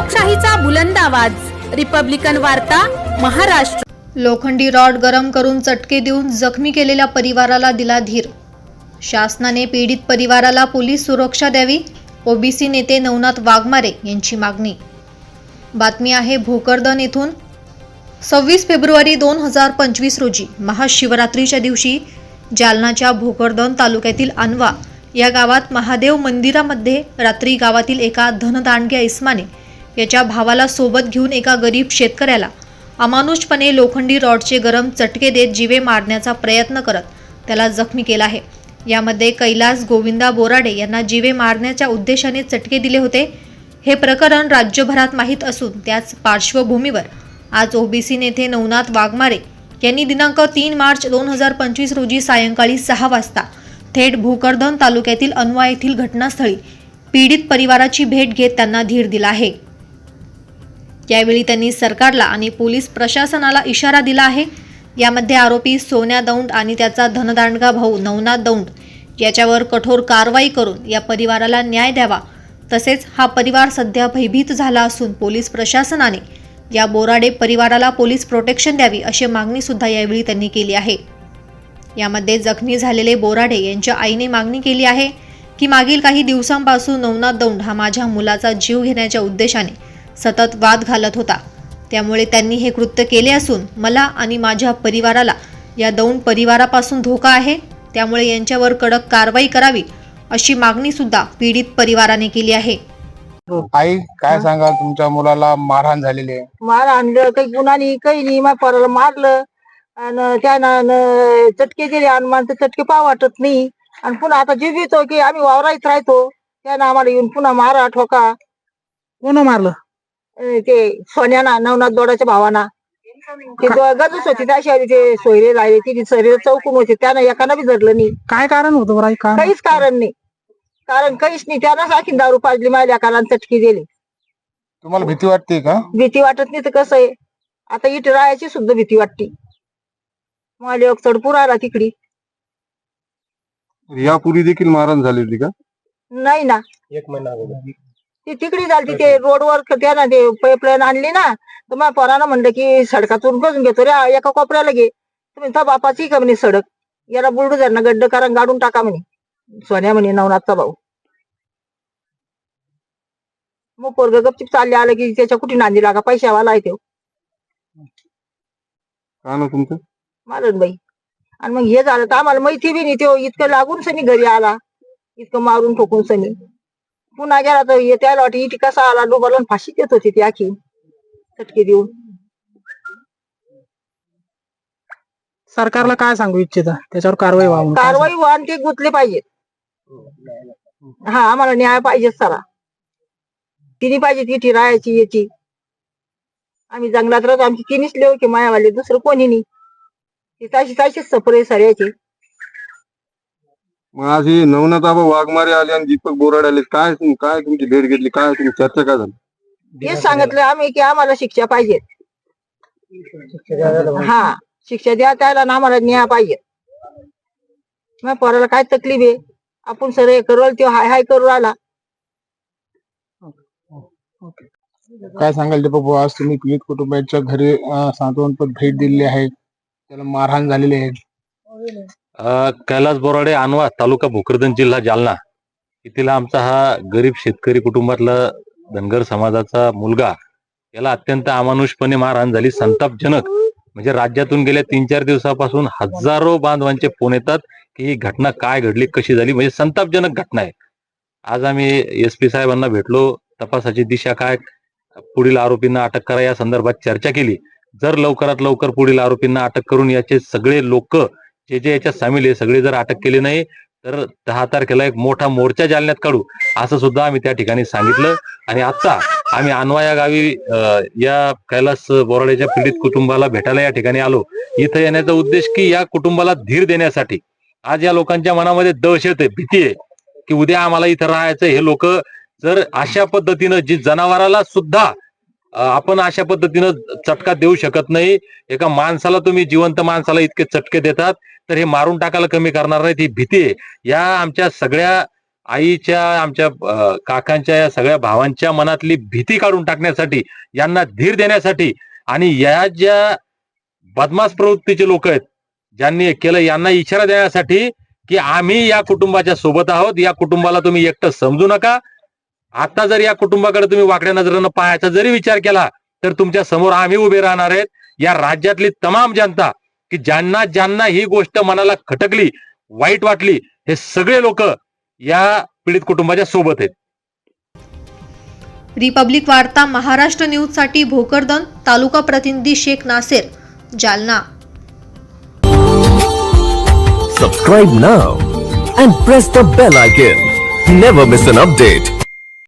लोकशाहीचा बुलंद आवाज, रिपब्लिकन वार्ता, महाराष्ट्र। लोखंडी रॉड गरम करून चटके देऊन जखमी केलेल्या परिवाराला दिला धीर। शासनाने पीडित परिवाराला पोलीस सुरक्षा द्यावी, ओबीसी नेते नवनाथ वाघमारे यांची मागणी। बातमी आहे भोकरदन येथून। 26 फेब्रुवारी 2025 रोजी महाशिवरात्रीच्या दिवशी जालनाच्या भोकरदन तालुक्यातील अनवा या गावात महादेव मंदिरामध्ये रात्री गावातील एका धनदांडग्या इस्माने याच्या भावाला सोबत घेऊन एका गरीब शेतकऱ्याला अमानुषपणे लोखंडी रॉडचे गरम चटके देत जीवे मारण्याचा प्रयत्न करत त्याला जखमी केला आहे। यामध्ये कैलास गोविंदा बोराडे यांना जीवे मारण्याच्या उद्देशाने चटके दिले होते। हे प्रकरण राज्यभरात माहीत असून त्याच पार्श्वभूमीवर आज ओबीसी नेते नवनाथ वाघमारे यांनी दिनांक 3 मार्च 2025 रोजी सायंकाळी 6 वाजता थेट भोकरदन तालुक्यातील अनवा येथील घटनास्थळी पीडित परिवाराची भेट घेत त्यांना धीर दिला आहे। यावेळी त्यांनी सरकारला आणि पोलीस प्रशासनाला इशारा दिला आहे। यामध्ये आरोपी सोन्या दौंड आणि त्याचा धनदांडगा भाऊ नवनाथ दौंड याच्यावर कठोर कारवाई करून या परिवाराला न्याय द्यावा। तसेच हा परिवार सध्या भयभीत झाला असून पोलीस प्रशासनाने या बोराडे परिवाराला पोलीस प्रोटेक्शन द्यावी अशी मागणी सुद्धा यावेळी त्यांनी केली आहे। यामध्ये जखमी झालेले बोराडे यांच्या आईने मागणी केली आहे की मागील काही दिवसांपासून नवनाथ दौंड हा माझ्या मुलाचा जीव घेण्याच्या उद्देशाने सतत वाद घालत होता, त्यामुळे त्यांनी हे कृत्य केले असून मला आणि माझ्या परिवाराला या दौंड परिवारापासून धोका आहे, त्यामुळे यांच्यावर कडक कारवाई करावी अशी मागणी सुद्धा पीडित परिवाराने केली आहे। आई काय सांगाल, तुमच्या मुलाला मारहाण झालेली आहे? मारहाण काही गुन्हानी काही नाही, माझ्या पोराला मारलं आणि त्यानं चटके दिले आणि मला चटके पाव वाटत नाही। आणि पुन्हा आता जीवितो की आम्ही वावरात राहतो, त्यानं आम्हाला येऊन पुन्हा मारा ठोका। कोण मारलं? ते सोन्याना नवनाथ दोडाच्या भावाना ते गजच होती त्याशी ते सोयरे राहिले, तिथे सोयरे चौकून होते, त्यानं एकानं बी धरलं नाही। काय कारण होतं बरं? काहीच कारण नाही, कारण काहीच नाही। त्यानं साखी दारू पाजली, माझ्या एकाला चटकी दिली। तुम्हाला भीती वाटते का? भीती वाटत नाही तर कसं आहे, आता इथे राहायची सुद्धा भीती वाटते। मला एक चढपूर आला तिकडी। यापूर्वी देखील मारहाण झाली होती का? नाही ना, 1 महिना अगोदर ती तिकडी झाली। ते रोडवर त्यानं ते पाईपलाईन आणली ना, तर माझ्या पोरानं म्हणलं की सडकातून बसून घेतो रे, एका कोपऱ्याला घे तुम्ही, त्या बापाची का म्हणे सडक, याला बुलडोझरनं गड्ड करा गाडून टाका म्हणे, सोन्या म्हणे नवनाथचा भाऊ। मग पोरग गपचिप चालले आलं की त्याच्या कुठे नांदी लागा, पैशावाला आहे तो। का ना तुमचं मारन बाई। आणि मग हे झालं तर आम्हाला माहिती बी नाही, तो इतकं लागून सनी घरी आला, इतकं मारून ठोकून सनी पुन्हा गेला तर त्याला वाटत इथे कसा आला, डोबाला फाशी देत होती ती आखी चटके देऊन। सरकारला काय सांगू इच्छिता त्याच्यावर कारवाई व्हावी? कारवाई व्हा आणि ते गुंतले पाहिजे। हा, आम्हाला न्याय पाहिजे सारा, तिने पाहिजे तिथे राहायची याची। आम्ही जंगलात राहतो, आमची तिन्हीच लेव की मायावाले, दुसरं कोणी नाही। ती ताशीच सफर सऱ्याची। मग आज ही नवनाथ वाघमारे आले आणि दीपक बोराडे आले, काय काय तुमची भेट घेतली, काय तुमची चर्चा काय झाली? हेच सांगितलं आम्ही की आम्हाला शिक्षा पाहिजे। हा, शिक्षा द्या त्याला ना, आम्हाला न्याय पाहिजे। मग पोराला काय तकलीफ आहे, आपण सर करल तो हाय हाय करू आला। काय सांगाल दीपक भाऊ, आज तुम्ही पीडित कुटुंबाच्या घरी सांत्वनपर भेट दिलेली आहे, त्याला मारहाण झालेली आहे? कैलास बोराडे, अनवा तालुका भोकरदन, जिल्हा जालना येथील आमचा हा गरीब शेतकरी कुटुंबातला धनगर समाजाचा मुलगा, याला अत्यंत अमानुषपणे मारहाण झाली। संतापजनक म्हणजे राज्यातून गेल्या 3-4 दिवसापासून हजारो बांधवांचे फोन येतात की ही घटना काय घडली, कशी झाली, म्हणजे संतापजनक घटना आहे। आज आम्ही SP साहेबांना भेटलो, तपासाची दिशा काय, पुढील आरोपींना अटक करा या संदर्भात चर्चा केली। जर लवकरात लवकर पुढील आरोपींना अटक करून याचे सगळे लोक जे याच्यात सामील आहे सगळे जर अटक केले नाही तर 10 तारखेला एक मोठा मोर्चा जालन्यात काढू असं सुद्धा आम्ही त्या ठिकाणी सांगितलं। आणि आता आम्ही अनवा या गावी या कैलास बोराडेच्या पीडित कुटुंबाला भेटायला या ठिकाणी आलो। इथं येण्याचा उद्देश की या कुटुंबाला धीर देण्यासाठी। आज या लोकांच्या मनामध्ये दहशत आहे, भीती आहे की उद्या आम्हाला इथं राहायचं। हे लोक जर अशा पद्धतीनं, जी जनावराला सुद्धा आपण अशा पद्धतीनं चटका देऊ शकत नाही, एका माणसाला तुम्ही, जिवंत माणसाला इतके चटके देतात, तर हे मारून टाकायला कमी करणार नाहीत, ही भीती आहे। या आमच्या सगळ्या आईच्या आमच्या काकांच्या या सगळ्या भावांच्या मनातली भीती काढून टाकण्यासाठी, यांना धीर देण्यासाठी आणि या ज्या बदमाश प्रवृत्तीचे लोक आहेत ज्यांनी हे केलं यांना इशारा देण्यासाठी की आम्ही या कुटुंबाच्या सोबत आहोत. या कुटुंबाला तुम्ही एकटं समजू नका. आता जर या कुटुंबाकडे तुम्ही वाकड्या नजरेनं पाहायचा जरी विचार केला तर तुमच्या समोर आम्ही उभे राहणार आहेत. या राज्यातली तमाम जनता की ज्यांना ही गोष्ट मनाला खटकली, वाईट वाटली, हे सगळे लोक या पीडित कुटुंबाच्या सोबत आहेत. रिपब्लिक वार्ता महाराष्ट्र न्यूजसाठी भोकरदन तालुका प्रतिनिधी Shaikh Naser, Jalna. Subscribe now and press the bell icon. Never miss an update.